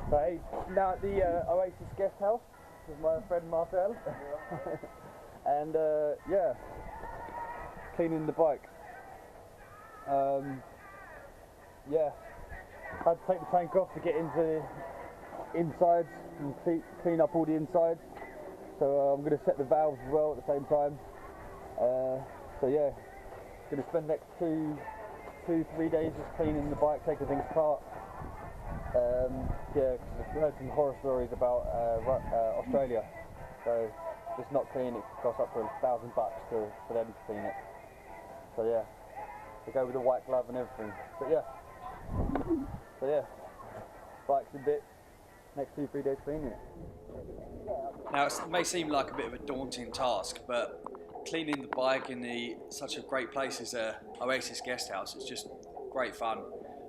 So hey, now at the Oasis guest house with my friend Marcel. And yeah, cleaning the bike. Yeah, had to take the tank off to get into the insides and clean up all the insides. So I'm going to set the valves as well at the same time. So yeah, going to spend the next 2-3 days just cleaning the bike, taking things apart. Yeah, because I've heard some horror stories about Australia. So just not cleaning it costs up to $1,000 for them to clean it. So yeah, they go with the white glove and everything. But yeah, bike's in bits. Next 2-3 days cleaning it. Now it may seem like a bit of a daunting task, but cleaning the bike in such a great place as Oasis guest house, it's just great fun.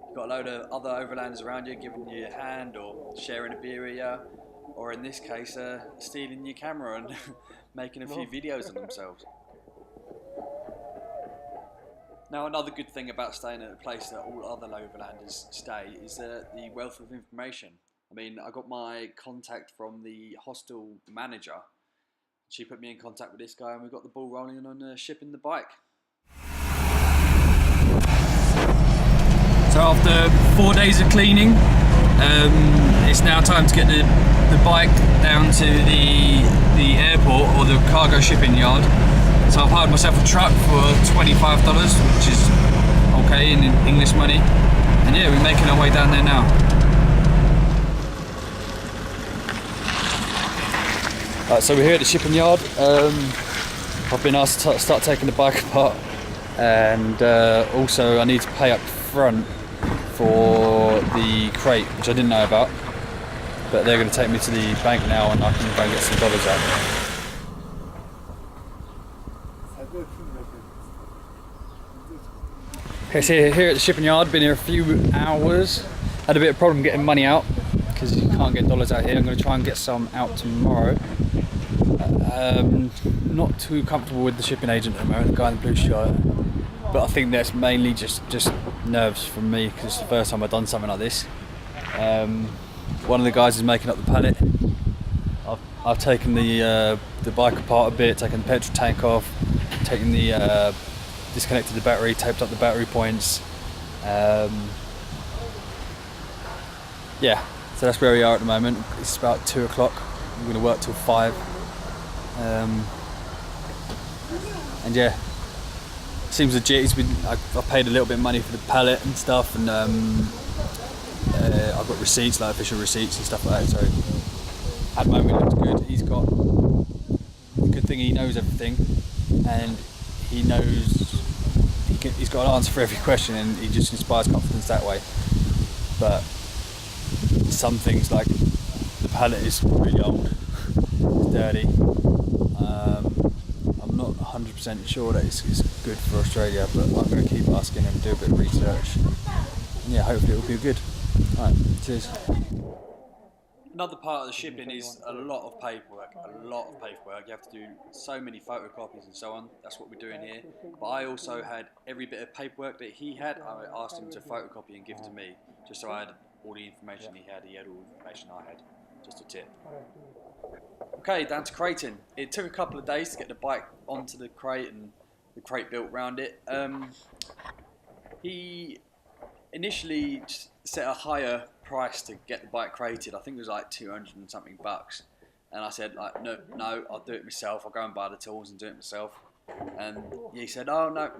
You've got a load of other overlanders around you giving you a hand or sharing a beer with you, or in this case stealing your camera and making a few videos of themselves. Now another good thing about staying at a place that all other overlanders stay is the wealth of information. I mean, I got my contact from the hostel manager. She put me in contact with this guy and we got the ball rolling on shipping the bike. So after 4 days of cleaning, it's now time to get the bike down to the airport or the cargo shipping yard. So I've hired myself a truck for $25, which is okay in English money. And yeah, we're making our way down there now. Right, so we're here at the shipping yard. I've been asked to start taking the bike apart, and also I need to pay up front for the crate, which I didn't know about. But they're going to take me to the bank now, and I can go and get some dollars out. Okay, so here at the shipping yard, been here a few hours. Had a bit of problem getting money out because you can't get dollars out here. I'm going to try and get some out tomorrow. Not too comfortable with the shipping agent at the moment, the guy in the blue shirt, but I think that's mainly just nerves from me because it's the first time I've done something like this. One of the guys is making up the pallet. I've taken the bike apart a bit, taken the petrol tank off, taken the disconnected the battery, taped up the battery points. Yeah, so that's where we are at the moment. It's about 2 o'clock. I'm going to work till 5. And yeah, seems legit. I've paid a little bit of money for the pallet and stuff, and I've got receipts, like official receipts and stuff like that. So at the moment it looks good. He's got the good thing, he knows everything, and he knows he's got an answer for every question, and he just inspires confidence that way. But some things, like the pallet, is really old, it's dirty. I'm not 100% sure that it's good for Australia, but I'm going to keep asking and do a bit of research. And yeah, hopefully it'll be good. Alright, cheers. Another part of the shipping is a lot of paperwork. You have to do so many photocopies and so on. That's what we're doing here. But I also had every bit of paperwork that he had. I asked him to photocopy and give to me, just so I had all the information he had. He had all the information I had. Just a tip. Okay, down to crating. It took a couple of days to get the bike onto the crate and the crate built around it. He initially set a higher price to get the bike crated. I think it was like 200 and something bucks. And I said, like, no, I'll do it myself. I'll go and buy the tools and do it myself. And he said, oh, no,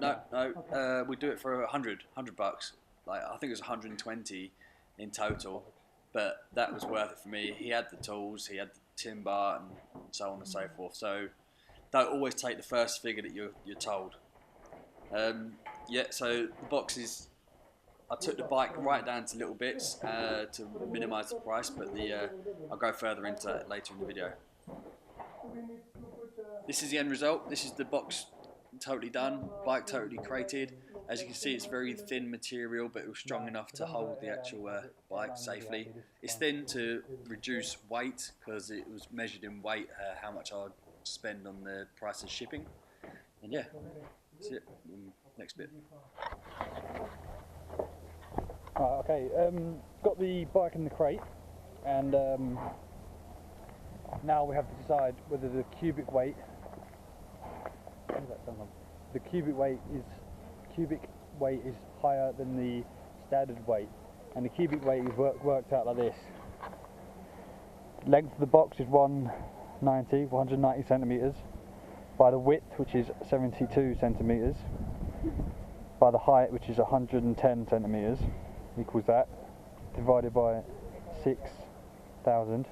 we'll do it for 100 bucks. Like, I think it was 120 in total. But that was worth it for me. He had the tools, he had the timber, and so on and so forth. So don't always take the first figure that you're told. Yeah, so the boxes, I took the bike right down to little bits to minimise the price, but I'll go further into that later in the video. This is the end result. This is the box totally done, bike totally crated. As you can see, it's very thin material, but it was strong enough to hold the actual bike safely. It's thin to reduce weight, because it was measured in weight, how much I'd spend on the price of shipping. And yeah, that's it. Next bit. Okay, got the bike in the crate. and now we have to decide whether the cubic weight. What is that sound like? The cubic weight is higher than the standard weight, and the cubic weight is worked out like this. Length of the box is 190 centimeters, by the width, which is 72 centimeters, by the height, which is 110 centimeters, equals that, divided by 6,000,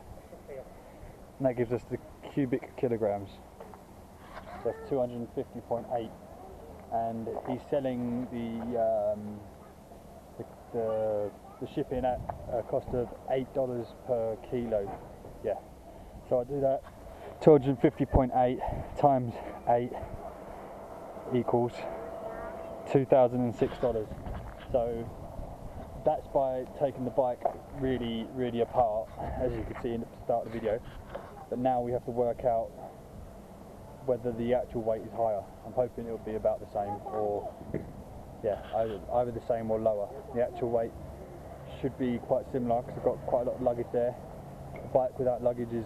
and that gives us the cubic kilograms. That's 250.8, and he's selling the shipping at a cost of $8 per kilo. Yeah, so I do that. 250.8 times 8 equals $2,006. So that's by taking the bike really apart, as you can see in the start of the video. But now we have to work out whether the actual weight is higher. I'm hoping it'll be about the same, or yeah, either the same or lower. The actual weight should be quite similar because I've got quite a lot of luggage there. The bike without luggage is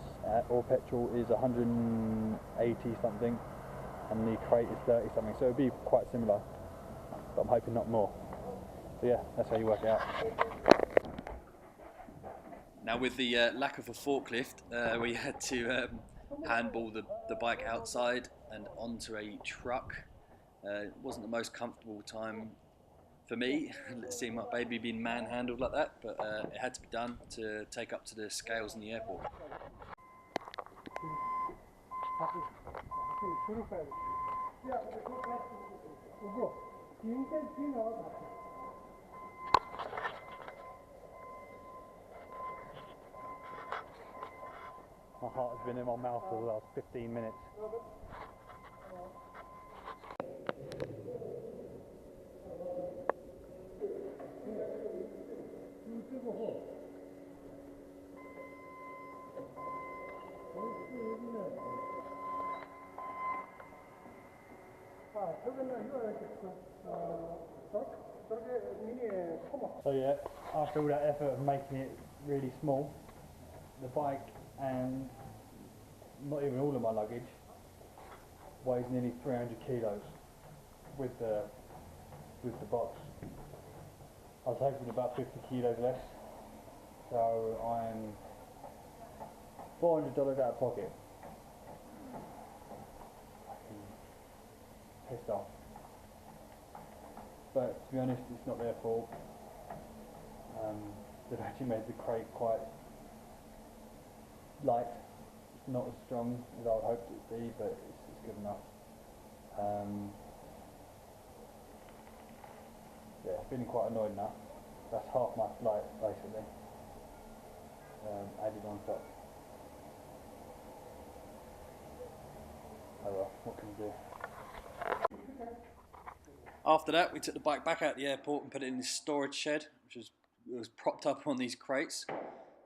or petrol is 180 something, and the crate is 30 something, so it'll be quite similar, but I'm hoping not more. So yeah, that's how you work it out. Now with the lack of a forklift, we had to handball the bike outside and onto a truck. It wasn't the most comfortable time for me, seeing my baby being manhandled like that, but it had to be done to take up to the scales in the airport. My heart has been in my mouth for the last 15 minutes. So yeah, after all that effort of making it really small, the bike and not even all of my luggage weighs nearly 300 kilos with the box. I was hoping about 50 kilos less, so I'm $400 out of pocket. Pissed off. But to be honest, it's not their fault. They've actually made the crate quite light. It's not as strong as I would hoped it would be, but it's good enough. Yeah, feeling quite annoyed now. That's half my flight basically, added on top. Oh well, what can you do? After that, we took the bike back out the airport and put it in this storage shed, which was propped up on these crates.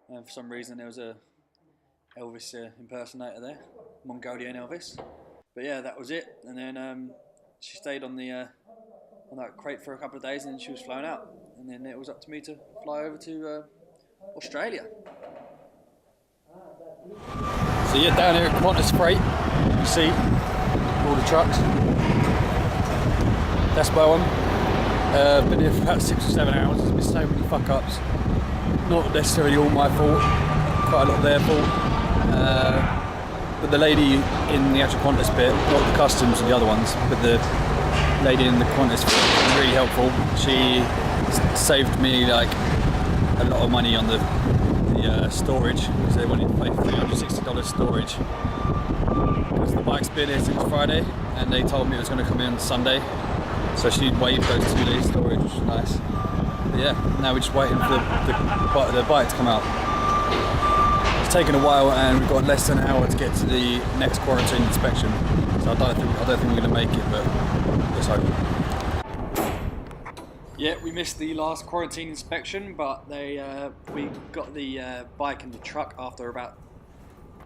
And for some reason, there was a Elvis impersonator there, Mongolian Elvis. But yeah, that was it. And then she stayed on that crate for a couple of days, and then she was flown out. And then it was up to me to fly over to Australia. So yeah, down here at Qantas Freight, you see all the trucks. That's Bowen. Been here for about 6 or 7 hours. There's been so many fuck ups. Not necessarily all my fault, quite a lot their fault. But the lady in the actual Qantas bit, not the customs and the other ones, but the lady in the Qantas bit was really helpful. She saved me like a lot of money on the storage, because they wanted to pay $360 storage. Because the bike's been here since Friday, and they told me it was going to come in on Sunday. So she waived those 2 days storage, which was nice. But yeah, now we're just waiting for the bike to come out. It's taken a while, and we've got less than an hour to get to the next quarantine inspection. So I don't think we're going to make it, but let's hope. Yeah, we missed the last quarantine inspection, but we got the bike in the truck after about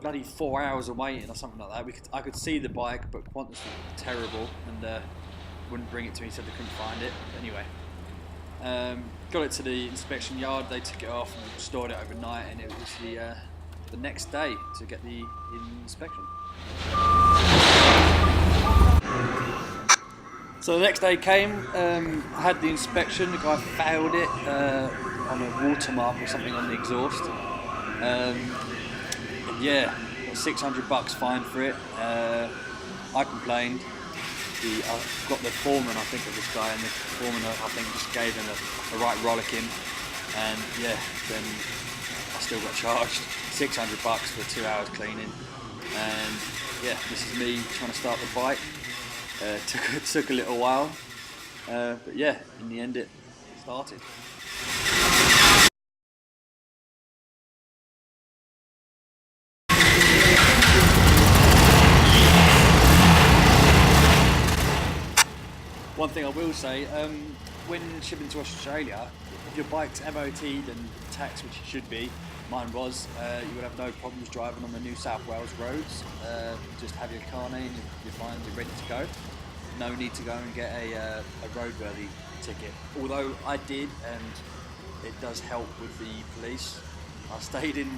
bloody 4 hours of waiting or something like that. I could see the bike, but Qantas was terrible and wouldn't bring it to me, said they couldn't find it. But anyway, Got it to the inspection yard, they took it off and stored it overnight, and it was the next day to get the inspection. So the next day came, I had the inspection, the guy failed it on a watermark or something on the exhaust. And yeah, got $600 fine for it. I complained. I got the foreman, I think, of this guy, and the foreman, I think, just gave him a right rollicking. And yeah, then I still got charged $600 for 2 hours cleaning. And yeah, this is me trying to start the bike. Took a little while, but yeah, in the end it started. One thing I will say, when shipping to Australia, if your bike's MOT'd and taxed, which it should be, mine was, you would have no problems driving on the New South Wales roads. Just have your car name, you're fine, you're ready to go. No need to go and get a roadworthy ticket. Although I did, and it does help with the police. I stayed in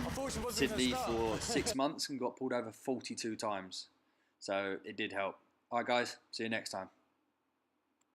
Sydney for 6 months and got pulled over 42 times. So it did help. Alright guys, see you next time.